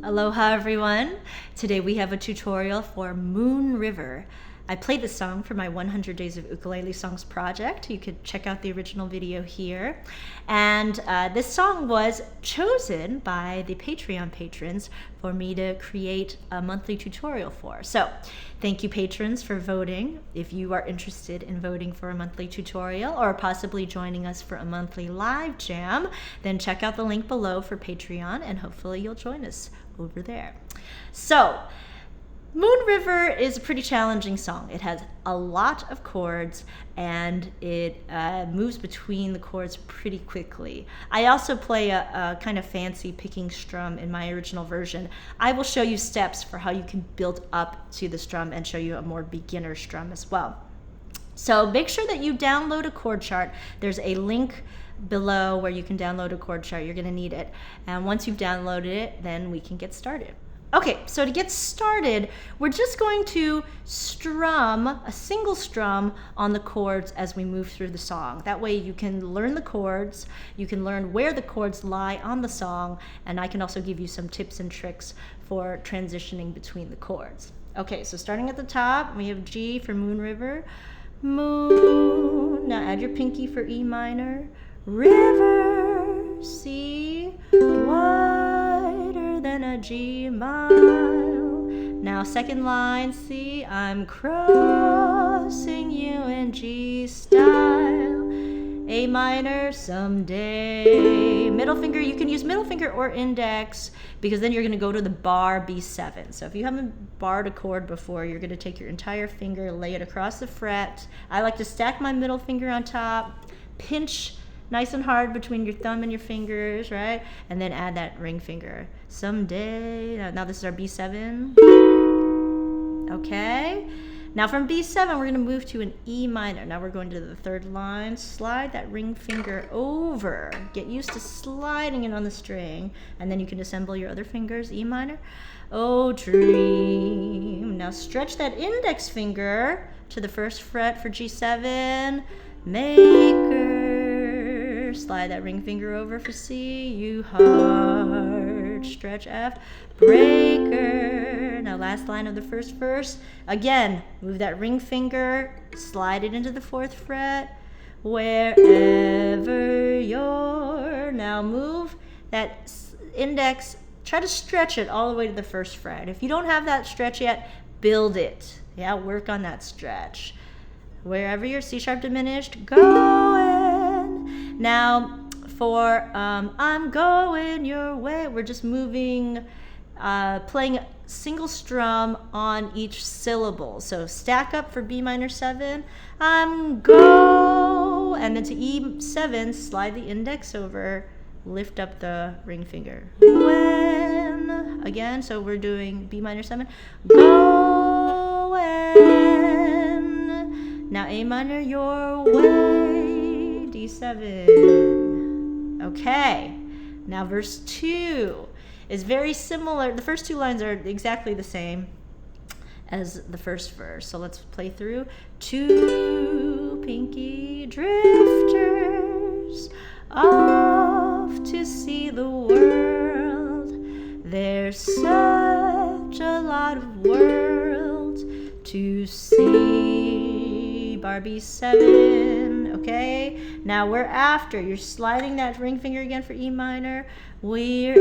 Aloha everyone. Today we have a tutorial for Moon River. I played this song for my 100 Days of Ukulele Songs project. You could check out the original video here. And this song was chosen by the Patreon patrons for me to create a monthly tutorial for. So thank you patrons for voting. If you are interested in voting for a monthly tutorial or possibly joining us for a monthly live jam, then check out the link below for Patreon and hopefully you'll join us over there. So Moon River is a pretty challenging song. It has a lot of chords and it moves between the chords pretty quickly. I also play a kind of fancy picking strum in my original version. I will show you steps for how you can build up to the strum and show you a more beginner strum as well. So make sure that you download a chord chart. There's a link below where you can download a chord chart. You're going to need it. And once you've downloaded it, then we can get started. Okay, so to get started, we're just going to strum a single strum on the chords as we move through the song. That way you can learn the chords, you can learn where the chords lie on the song, and I can also give you some tips and tricks for transitioning between the chords. Okay, so starting at the top, we have G for Moon River, Moon. Now add your pinky for E minor, River, C, wider than a G mile. Now second line, C, I'm crossing you in G style. A minor, someday. Middle finger, you can use middle finger or index because then you're going to go to the bar B7. So if you haven't barred a chord before, you're going to take your entire finger, lay it across the fret. I like to stack my middle finger on top, pinch nice and hard between your thumb and your fingers, right? And then add that ring finger. Someday. Now this is our B7. Okay. Now from B7, we're going to move to an E minor. Now we're going to the third line. Slide that ring finger over. Get used to sliding it on the string. And then you can assemble your other fingers. E minor. Oh, dream. Now stretch that index finger to the first fret for G7. Maker. Slide that ring finger over for C, you heart, stretch F, breaker. Now last line of the first verse, again, move that ring finger, slide it into the fourth fret, wherever you're. Now move that index, try to stretch it all the way to the first fret. If you don't have that stretch yet, build it. Yeah, work on that stretch. Wherever you're, C sharp diminished, going. Now for I'm going your way, we're just moving, playing single strum on each syllable. So stack up for B minor 7, I'm go, and then to E7, slide the index over, lift up the ring finger. When, again, so we're doing B minor 7, go when. Now A minor, your way, D7. Okay, now verse 2 is very similar. The first two lines are exactly the same as the first verse. So let's play through. Two pinky drifters off to see the world. There's such a lot of world to see. Bar B7, okay? Now we're after. You're sliding that ring finger again for E minor. We're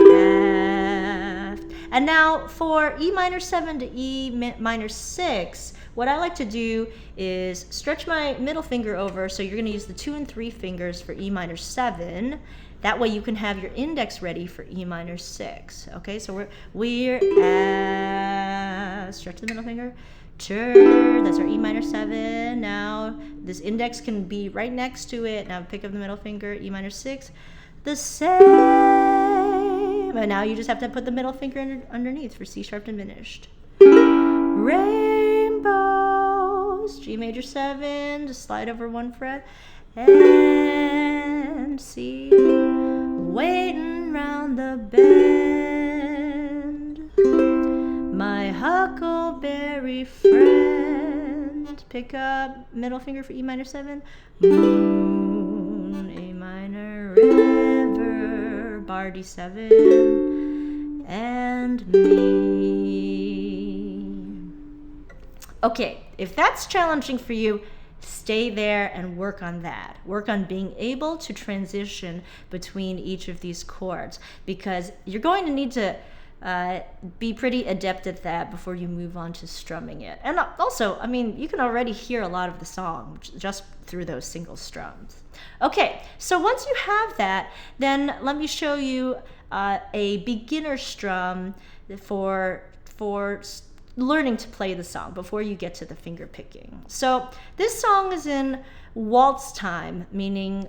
aft. And now for E minor 7 to E minor 6, what I like to do is stretch my middle finger over. So you're going to use the 2 and 3 fingers for E minor 7. That way you can have your index ready for E minor 6. Okay, so we're aft. Stretch the middle finger. That's our E minor 7. Now this index can be right next to it. Now pick up the middle finger, E minor 6. The same. And now you just have to put the middle finger underneath for C sharp diminished. Rainbows, G major 7, just slide over one fret. And C, waiting round the bend. My huckleberry friend. Pick up middle finger for E minor 7. Moon, A minor, river, bar D7. and me. Okay, if that's challenging for you, stay there and work on that. Work on being able to transition between each of these chords, because you're going to need to be pretty adept at that before you move on to strumming it. And also, I mean, you can already hear a lot of the song just through those single strums. Okay, so once you have that, then let me show you a beginner strum for learning to play the song before you get to the finger picking. So this song is in waltz time, meaning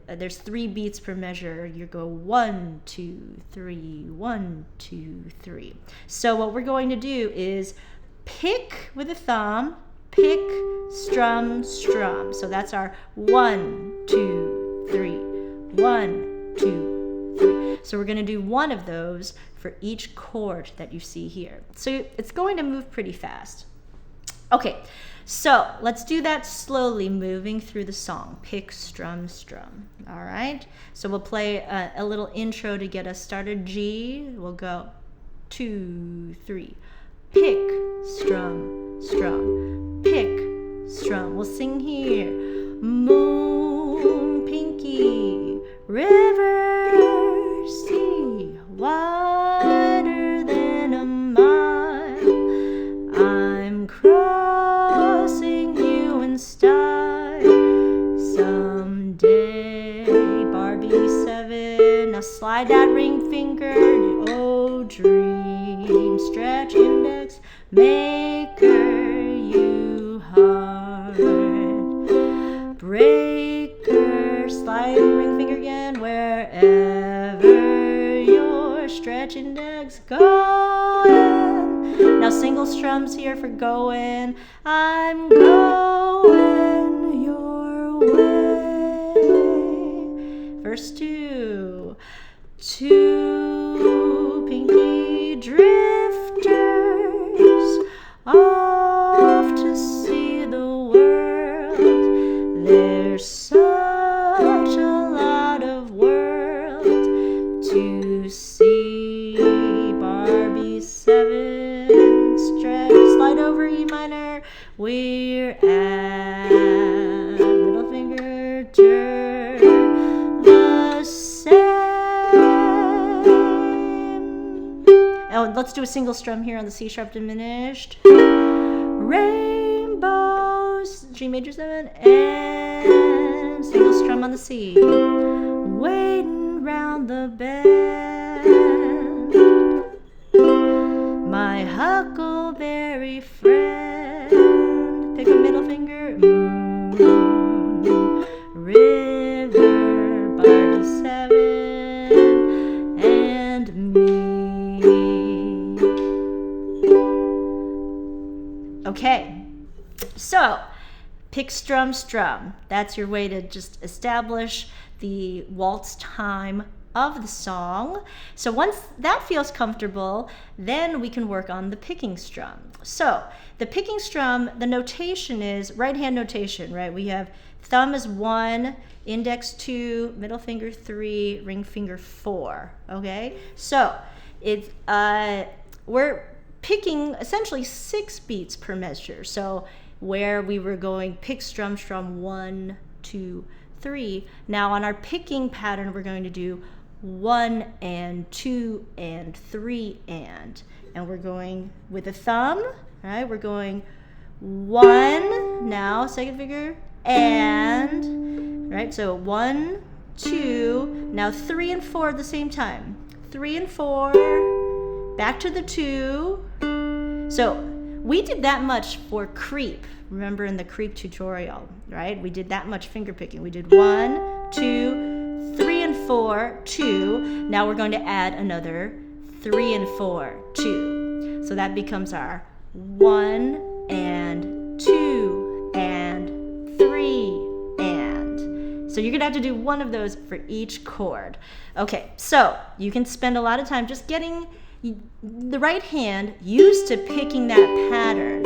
there's 3 beats per measure. You go 1, 2, 3, 1, 2, 3. So what we're going to do is pick with the thumb, pick, strum, strum. So that's our 1, 2, 3, 1, 2, 3. So we're going to do one of those for each chord that you see here. So it's going to move pretty fast. Okay, so let's do that slowly, moving through the song. Pick, strum, strum. All right, so we'll play a little intro to get us started. G, we'll go 2, 3. Pick, strum, strum. Pick, strum. We'll sing here. Moon, pinky, river, sea, wider than a mile. I'm crossing you in style someday. Barbie 7. Now slide that ring finger. Oh, dream. Stretch index. Maker, you heart. Breaker. Slide ring finger again. Wherever your stretch index going. Now single strums here for going. I'm going your way. Verse 2. 2 pinky drifters off to see the world. There's such a lot of world to see. Barbie 7, stretch, slide over E minor. We're at middle finger, turn the same. Oh, let's do a single strum here on the C sharp diminished. Rainbows, G major 7, and single strum on the C. Waiting round the bend, my huckleberry friend. Pick a middle finger. Moon, river, Barbie 7, and me. Okay, so pick, strum, strum. That's your way to just establish the waltz time of the song. So once that feels comfortable, then we can work on the picking strum. So the picking strum, the notation is right hand notation, right? We have thumb is 1, index 2, middle finger 3, ring finger 4. Okay, so it's we're picking essentially 6 beats per measure. So where we were going pick, strum, strum, 1, 2, 3. Now on our picking pattern, we're going to do 1 and 2 and 3 and we're going with a thumb, right? We're going 1, now second finger, and, right? So 1, 2, now 3 and 4 at the same time. 3 and 4, back to the 2. So we did that much for creep. Remember in the creep tutorial, right? We did that much finger picking. We did 1, 2, 3 and 4, 2. Now we're going to add another 3 and 4, 2. So that becomes our 1 and 2 and 3 and. So you're gonna have to do one of those for each chord. Okay, so you can spend a lot of time just getting the right hand used to picking that pattern.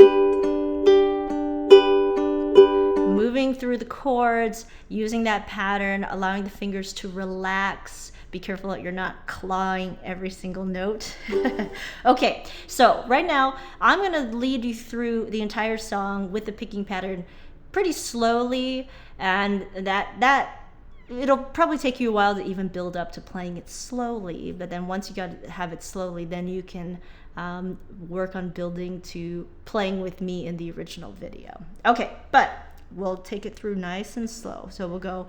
Moving through the chords, using that pattern, allowing the fingers to relax be careful that you're not clawing every single note. Okay, so right now I'm going to lead you through the entire song with the picking pattern pretty slowly, and that it'll probably take you a while to even build up to playing it slowly, but then once you got to have it slowly, then you can work on building to playing with me in the original video. Okay, but we'll take it through nice and slow. So we'll go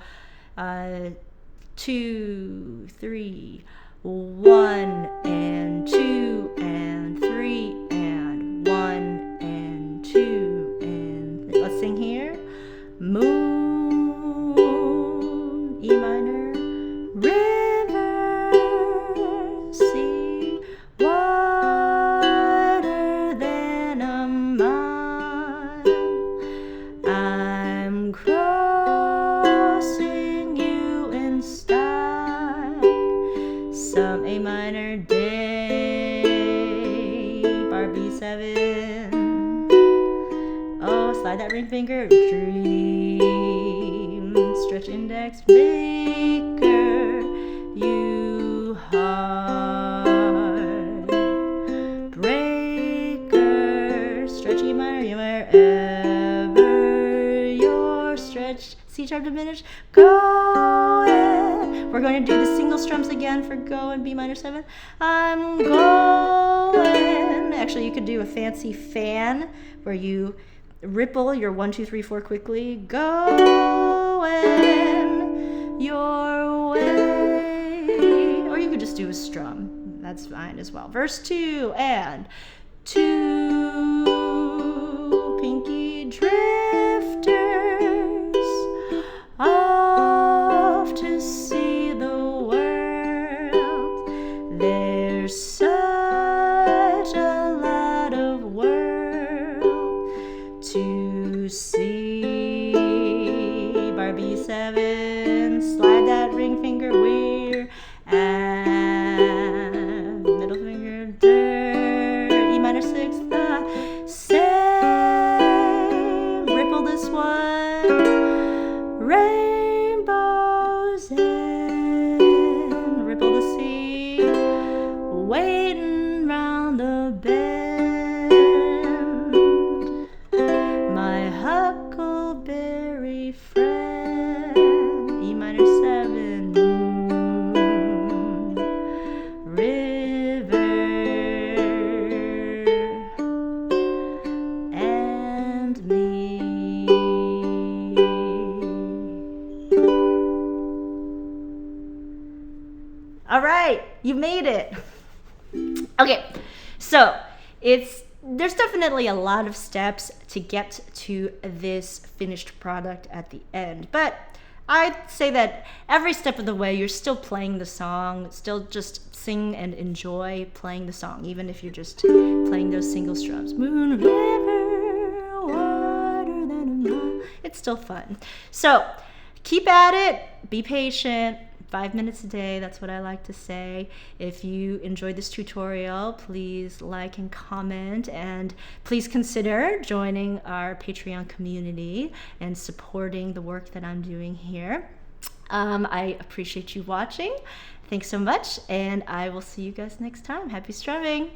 2, 3, 1 and 2 and 3 and 1 and 2 and let's sing here. Moon, E minor, river, sea, wider than a mile. I'm crossing you in style. Some A minor day, bar B7. Oh, slide that ring finger, dream, stretch index, maker, you heart, breaker, stretch E minor, wherever your stretch, C sharp diminished, going. We're going to do the single strums again for go and B minor 7. I'm going. Actually, you could do a fancy fan where you ripple your 1, 2, 3, 4 quickly. Going your way. Or you could just do a strum. That's fine as well. Verse 2 and 2 pinky drifters off to see the world. There's such a lot of world to see. Bar B7, slide that ring finger where and middle finger dirt, E minor 6 the same. Ripple this one, rainbows in, ripple the C, waiting round the bend. My huckleberry friend, E minor 7, moon, river, and me. All right, you made it. Okay, so there's definitely a lot of steps to get to this finished product at the end, but I'd say that every step of the way you're still playing the song, still just sing and enjoy playing the song, even if you're just playing those single strums. Moon, river, wider than a mile. It's still fun. So keep at it, be patient. 5 minutes a day, that's what I like to say. If you enjoyed this tutorial, please like and comment, and please consider joining our Patreon community and supporting the work that I'm doing here. I appreciate you watching. Thanks so much, and I will see you guys next time. Happy strumming!